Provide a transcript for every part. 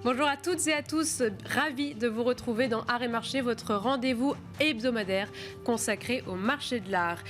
Bonjour à toutes et à tous, ravi de vous retrouver dans Art et Marché, votre rendez-vous hebdomadaire consacré au marché de l'art.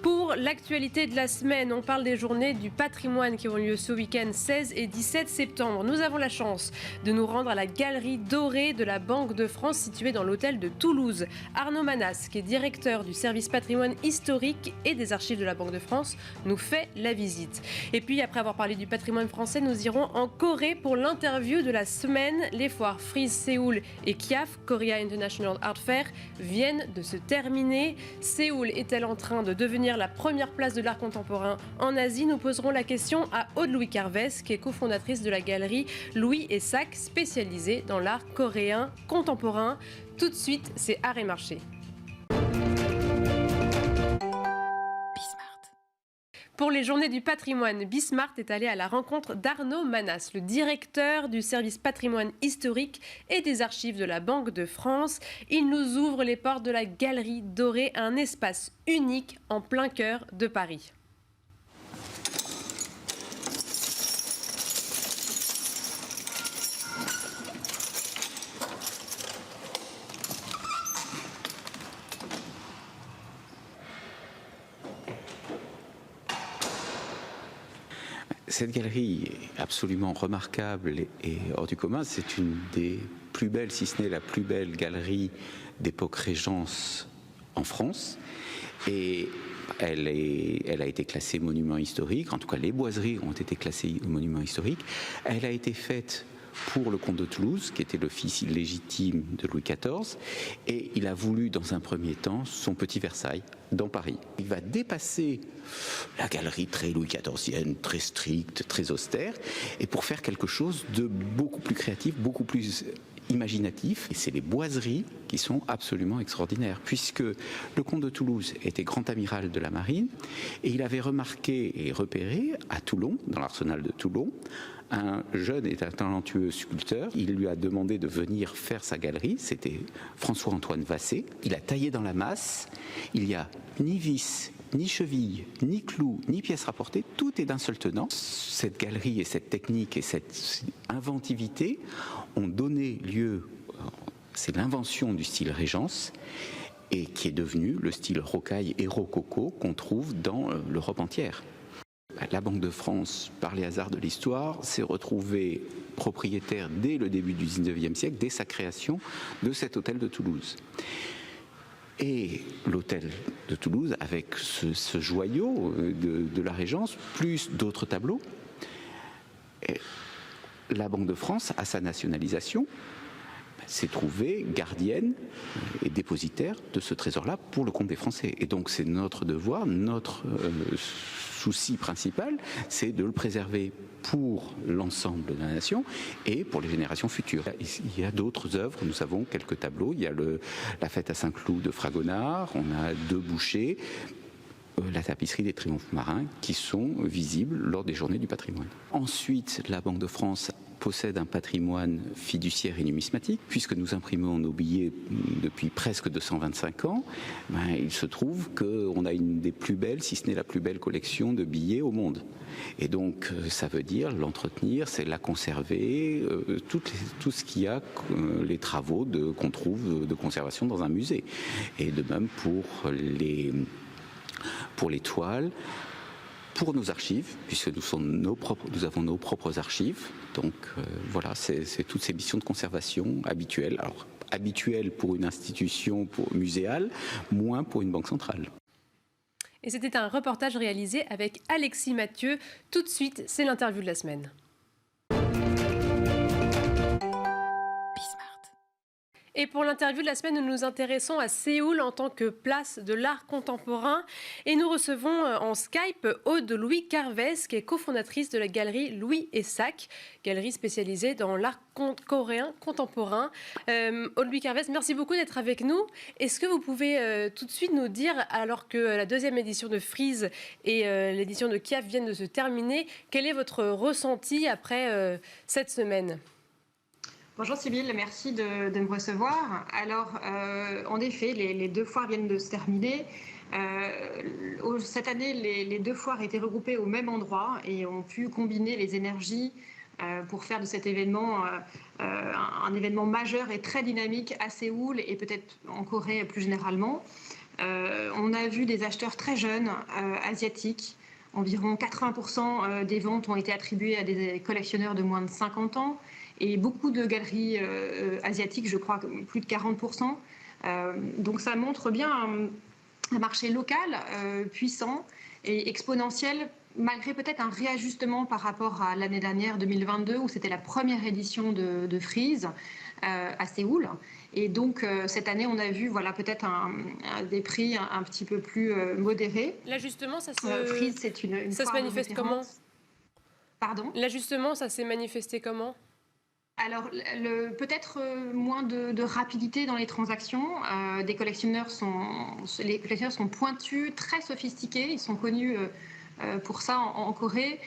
Pour l'actualité de la semaine, on parle des journées du patrimoine qui ont lieu ce week-end 16 et 17 septembre. Nous avons la chance de nous rendre à la Galerie Dorée de la Banque de France située dans l'hôtel de Toulouse. Arnaud Manas, qui est directeur du service patrimoine historique et des archives de la Banque de France, nous fait la visite. Et puis, après avoir parlé du patrimoine français, nous irons en Corée pour l'interview de la semaine. Les foires Frieze Séoul et KIAF, Korea International Art Fair, viennent de se terminer. Séoul est-elle en train de devenir la première place de l'art contemporain en Asie? Nous poserons la question à Aude-Louis Carvès, qui est cofondatrice de la galerie Louis et Sac, spécialisée dans l'art coréen contemporain. Tout de suite, c'est Art et Marché. Pour les journées du patrimoine, Bismart est allé à la rencontre d'Arnaud Manas, le directeur du service patrimoine historique et des archives de la Banque de France. Il nous ouvre les portes de la Galerie Dorée, un espace unique en plein cœur de Paris. Cette galerie est absolument remarquable et hors du commun. C'est une des plus belles, si ce n'est la plus belle galerie d'époque Régence en France. Et elle a été classée monument historique. En tout cas, les boiseries ont été classées monument historique. Elle a été faite pour le comte de Toulouse, qui était le fils illégitime de Louis XIV, et il a voulu, dans un premier temps, son petit Versailles, dans Paris. Il va dépasser la galerie très Louis XIVienne, très stricte, très austère, et pour faire quelque chose de beaucoup plus créatif, beaucoup plus imaginatif. Et c'est les boiseries qui sont absolument extraordinaires, puisque le comte de Toulouse était grand amiral de la marine, et il avait remarqué et repéré à Toulon, dans l'arsenal de Toulon, un jeune et un talentueux sculpteur. Il lui a demandé de venir faire sa galerie, c'était François-Antoine Vassé. Il a taillé dans la masse, il n'y a ni vis, ni cheville, ni clou, ni pièces rapportées, tout est d'un seul tenant. Cette galerie et cette technique et cette inventivité ont donné lieu, c'est l'invention du style Régence, et qui est devenu le style rocaille et rococo qu'on trouve dans l'Europe entière. La Banque de France, par les hasards de l'histoire, s'est retrouvée propriétaire dès le début du XIXe siècle, dès sa création, de cet hôtel de Toulouse. Et l'hôtel de Toulouse, avec ce joyau de la Régence, plus d'autres tableaux, la Banque de France, à sa nationalisation, s'est trouvée gardienne et dépositaire de ce trésor-là pour le compte des Français. Et donc c'est notre devoir, notre souci principal, c'est de le préserver pour l'ensemble de la nation et pour les générations futures. Il y a d'autres œuvres, nous avons quelques tableaux, il y a la fête à Saint-Cloud de Fragonard, on a 2 bouchers, la tapisserie des triomphes marins qui sont visibles lors des journées du patrimoine. Ensuite, la Banque de France possède un patrimoine fiduciaire et numismatique. Puisque nous imprimons nos billets depuis presque 225 ans, il se trouve qu'on a une des plus belles, si ce n'est la plus belle collection de billets au monde. Et donc, ça veut dire l'entretenir, c'est la conserver, tout ce qu'il y a, les travaux qu'on trouve de conservation dans un musée. Et de même pour les toiles, pour nos archives, puisque nous avons nos propres archives. Donc voilà, c'est toutes ces missions de conservation habituelles. Alors, habituelles pour une institution muséale, moins pour une banque centrale. Et c'était un reportage réalisé avec Alexis Mathieu. Tout de suite, c'est l'interview de la semaine. Et pour l'interview de la semaine, nous nous intéressons à Séoul en tant que place de l'art contemporain. Et nous recevons en Skype Aude-Louis Carvès, qui est cofondatrice de la galerie Louis et Sac, galerie spécialisée dans l'art coréen contemporain. Aude-Louis Carvès, merci beaucoup d'être avec nous. Est-ce que vous pouvez tout de suite nous dire, alors que la 2e édition de Frieze et l'édition de KIAF viennent de se terminer, quel est votre ressenti après cette semaine ? Bonjour Sybille, merci de me recevoir. Alors, en effet, les 2 foires viennent de se terminer. Cette année, les deux foires étaient regroupées au même endroit et ont pu combiner les énergies pour faire de cet événement un événement majeur et très dynamique à Séoul et peut-être en Corée plus généralement. On a vu des acheteurs très jeunes, asiatiques. Environ 80% des ventes ont été attribuées à des collectionneurs de moins de 50 ans et beaucoup de galeries asiatiques, je crois plus de 40%. Donc ça montre bien un marché local puissant et exponentiel, malgré peut-être un réajustement par rapport à l'année dernière, 2022, où c'était la première édition de Frieze à Séoul. Et donc, cette année, on a vu peut-être des prix un petit peu plus modérés. L'ajustement, Frieze, c'est une ça se manifeste comment? Pardon? L'ajustement, ça s'est manifesté comment? Alors, peut-être moins de rapidité dans les transactions. Les collectionneurs sont pointus, très sophistiqués. Ils sont connus pour ça en Corée.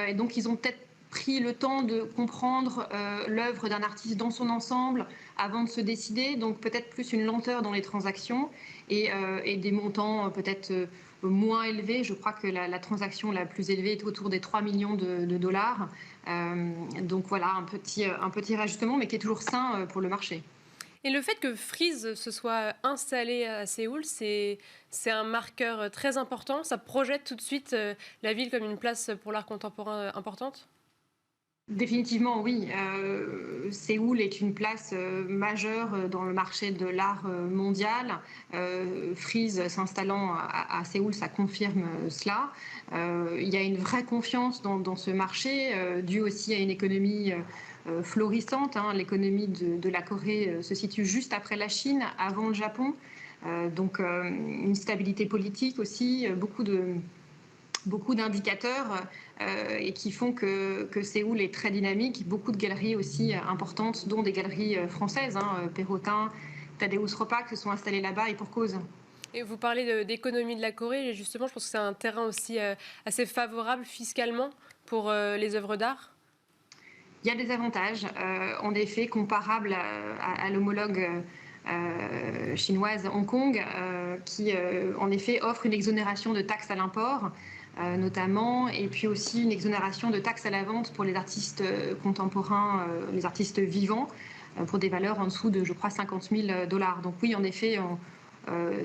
Et donc, ils ont peut-être pris le temps de comprendre l'œuvre d'un artiste dans son ensemble avant de se décider. Donc, peut-être plus une lenteur dans les transactions et des montants peut-être moins élevés. Je crois que la transaction la plus élevée est autour des 3 millions de dollars. Donc voilà, un petit réajustement, mais qui est toujours sain pour le marché. Et le fait que Frieze se soit installé à Séoul, c'est un marqueur très important. Ça projette tout de suite la ville comme une place pour l'art contemporain importante? Définitivement, oui. Séoul est une place majeure dans le marché de l'art mondial. Frieze s'installant à Séoul, ça confirme cela. Il y a une vraie confiance dans ce marché, due aussi à une économie florissante. L'économie de la Corée se situe juste après la Chine, avant le Japon. Donc une stabilité politique aussi, beaucoup d'indicateurs et qui font que Séoul est très dynamique. Beaucoup de galeries aussi importantes, dont des galeries françaises, Perrotin, Tadeusz Ropac, se sont installées là-bas et pour cause. Et vous parlez d'économie de la Corée, et justement, je pense que c'est un terrain aussi assez favorable fiscalement pour les œuvres d'art. Il y a des avantages, en effet, comparables à l'homologue chinoise Hong Kong, qui en effet offre une exonération de taxes à l'import, notamment, et puis aussi une exonération de taxes à la vente pour les artistes contemporains, les artistes vivants, pour des valeurs en dessous de, je crois, 50 000 dollars. Donc oui, en effet,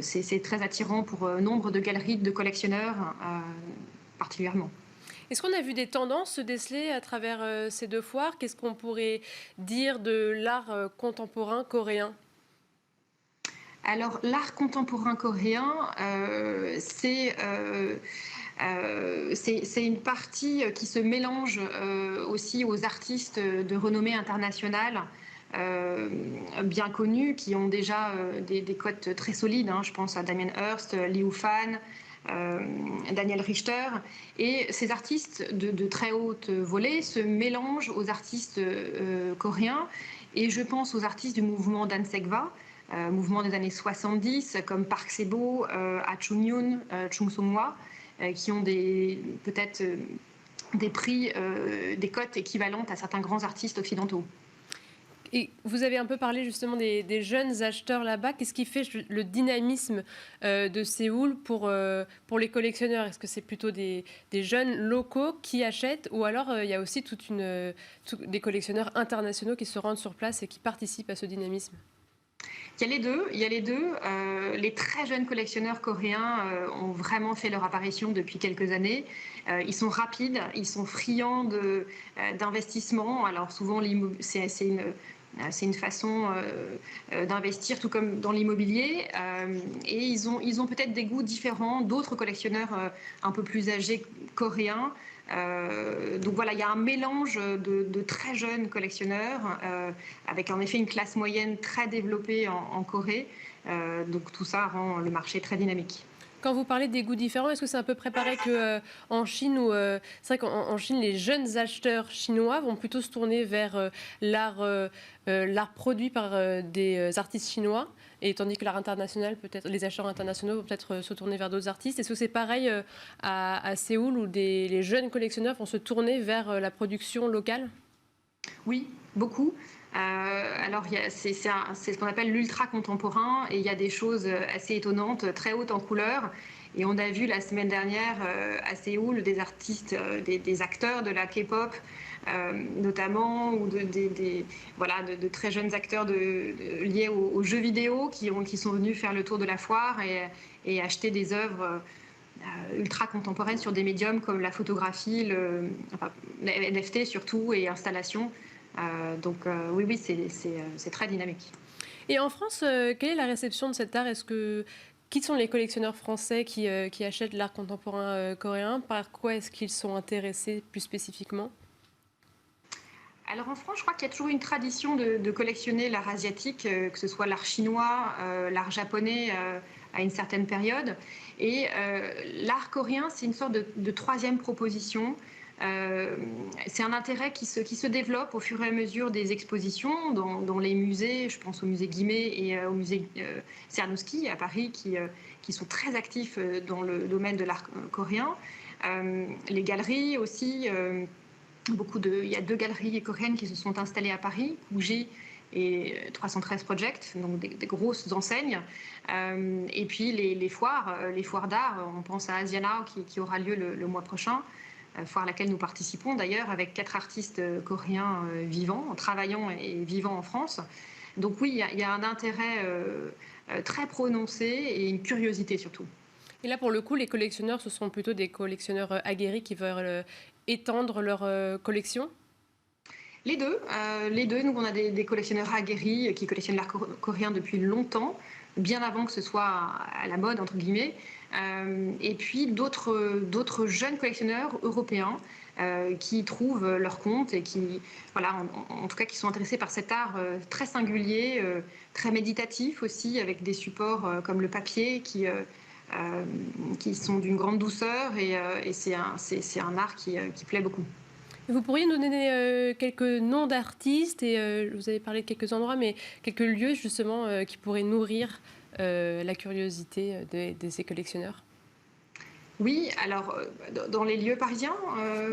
c'est très attirant pour nombre de galeries de collectionneurs, particulièrement. Est-ce qu'on a vu des tendances se déceler à travers ces deux foires? Qu'est-ce qu'on pourrait dire de l'art contemporain coréen? Alors, l'art contemporain coréen, c'est une partie qui se mélange aussi aux artistes de renommée internationale, bien connus, qui ont déjà des cotes très solides. Je pense à Damien Hirst, Liu Fan, Daniel Richter. Et ces artistes de très haute volée se mélangent aux artistes coréens. Et je pense aux artistes du mouvement Dansegwa, mouvement des années 70, comme Park Se-bo, Ah Chung-yoon, Chung Sung-hwa, qui ont peut-être des prix, des cotes équivalentes à certains grands artistes occidentaux. Et vous avez un peu parlé justement des jeunes acheteurs là-bas. Qu'est-ce qui fait le dynamisme de Séoul pour les collectionneurs? Est-ce que c'est plutôt des jeunes locaux qui achètent, ou alors il y a aussi des collectionneurs internationaux qui se rendent sur place et qui participent à ce dynamisme? Il y a les deux. Les très jeunes collectionneurs coréens ont vraiment fait leur apparition depuis quelques années. Ils sont rapides, ils sont friands d'investissement. Alors souvent, c'est une façon d'investir, tout comme dans l'immobilier. Et ils ont peut-être des goûts différents d'autres collectionneurs un peu plus âgés coréens. Donc voilà, il y a un mélange de très jeunes collectionneurs avec en effet une classe moyenne très développée en Corée. Donc tout ça rend le marché très dynamique. Quand vous parlez des goûts différents, est-ce que c'est un peu préparé qu'en Chine, où c'est vrai qu'en Chine, les jeunes acheteurs chinois vont plutôt se tourner vers l'art produit par des artistes chinois, et tandis que l'art international, peut-être les acheteurs internationaux vont peut-être se tourner vers d'autres artistes. Est-ce que c'est pareil à Séoul, où les jeunes collectionneurs vont se tourner vers la production locale? Oui, beaucoup. Alors, c'est ce qu'on appelle l'ultra contemporain et il y a des choses assez étonnantes, très hautes en couleur. Et on a vu la semaine dernière à Séoul des artistes, des acteurs de la K-pop, notamment, ou de très jeunes acteurs liés aux jeux vidéo qui sont venus faire le tour de la foire et acheter des œuvres ultra contemporaines sur des médiums comme la photographie, la NFT surtout, et installation. Oui, c'est très dynamique. Et en France, quelle est la réception de cet art? Qui sont les collectionneurs français qui achètent l'art contemporain coréen? Par quoi est-ce qu'ils sont intéressés plus spécifiquement? Alors en France, je crois qu'il y a toujours une tradition de collectionner l'art asiatique, que ce soit l'art chinois, l'art japonais à une certaine période. Et l'art coréen, c'est une sorte de troisième proposition. C'est un intérêt qui se développe au fur et à mesure des expositions dans les musées. Je pense au musée Guimet et au musée Cernuschi à Paris qui sont très actifs dans le domaine de l'art coréen. Les galeries aussi. Il y a 2 galeries coréennes qui se sont installées à Paris, Uji et 313 Project, donc des grosses enseignes. Et puis les foires d'art, on pense à Asiana qui aura lieu le mois prochain, foire à laquelle nous participons d'ailleurs avec 4 artistes coréens vivants, travaillant et vivant en France. Donc oui, il y a un intérêt très prononcé et une curiosité surtout. Et là, pour le coup, les collectionneurs, ce sont plutôt des collectionneurs aguerris qui veulent étendre leur collection? Les deux. Nous, on a des collectionneurs aguerris qui collectionnent l'art coréen depuis longtemps, bien avant que ce soit à la mode, entre guillemets. Et puis d'autres jeunes collectionneurs européens qui trouvent leur compte et en tout cas, qui sont intéressés par cet art très singulier, très méditatif aussi, avec des supports comme le papier qui sont d'une grande douceur et c'est un art qui plaît beaucoup. Vous pourriez nous donner quelques noms d'artistes et vous avez parlé de quelques endroits, mais quelques lieux justement qui pourraient nourrir la curiosité de ces collectionneurs? Oui, alors dans les lieux parisiens,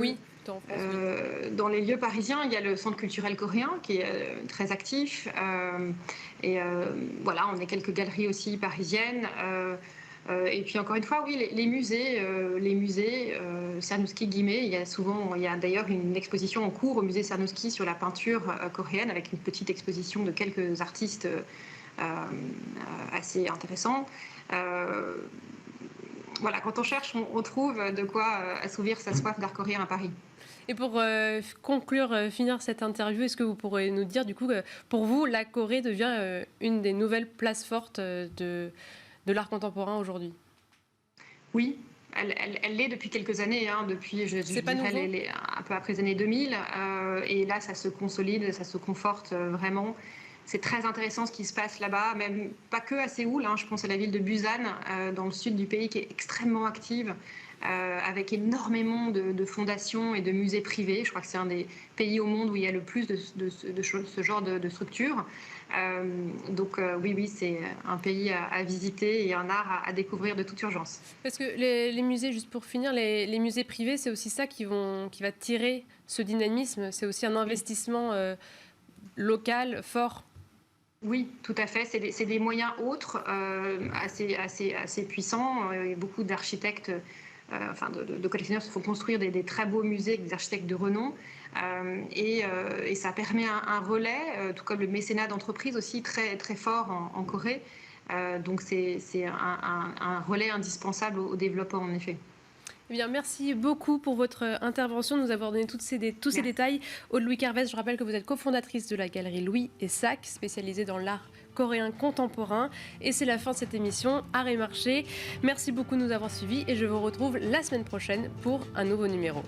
oui, en France, oui. Dans les lieux parisiens, il y a le Centre culturel coréen qui est très actif. Voilà, on a quelques galeries aussi parisiennes. Et puis encore une fois, oui, les musées, Cernuschi, Guimet, il y a d'ailleurs une exposition en cours au musée Cernuschi sur la peinture coréenne avec une petite exposition de quelques artistes assez intéressants. Voilà, quand on cherche, on trouve de quoi assouvir sa soif d'art coréen à Paris. Et pour conclure, finir cette interview, est-ce que vous pourrez nous dire du coup que pour vous, la Corée devient une des nouvelles places fortes de l'art contemporain aujourd'hui? Oui, elle l'est depuis quelques années, depuis c'est pas nouveau. Un peu après les années 2000, et là ça se consolide, ça se conforte vraiment. C'est très intéressant ce qui se passe là-bas, même pas que à Séoul, je pense à la ville de Busan, dans le sud du pays, qui est extrêmement active, avec énormément de fondations et de musées privés. Je crois que c'est un des pays au monde où il y a le plus de ce genre de structures. Oui, c'est un pays à visiter et un art à découvrir de toute urgence. Parce que les musées, juste pour finir, les musées privés, c'est aussi ça qui va tirer ce dynamisme. C'est aussi un investissement local fort. Oui, tout à fait. C'est des moyens autres, assez puissants. Il y a beaucoup d'architectes, de collectionneurs se font construire des très beaux musées avec des architectes de renom. Et ça permet un relais, tout comme le mécénat d'entreprise aussi, très, très fort en Corée. Donc c'est un relais indispensable au développement, en effet. Eh bien, merci beaucoup pour votre intervention, nous avoir donné tous ces détails. Aude Louis Carvez, je rappelle que vous êtes cofondatrice de la galerie Louis et Sac, spécialisée dans l'art coréen contemporain. Et c'est la fin de cette émission Art et Marché. Merci beaucoup de nous avoir suivis et je vous retrouve la semaine prochaine pour un nouveau numéro.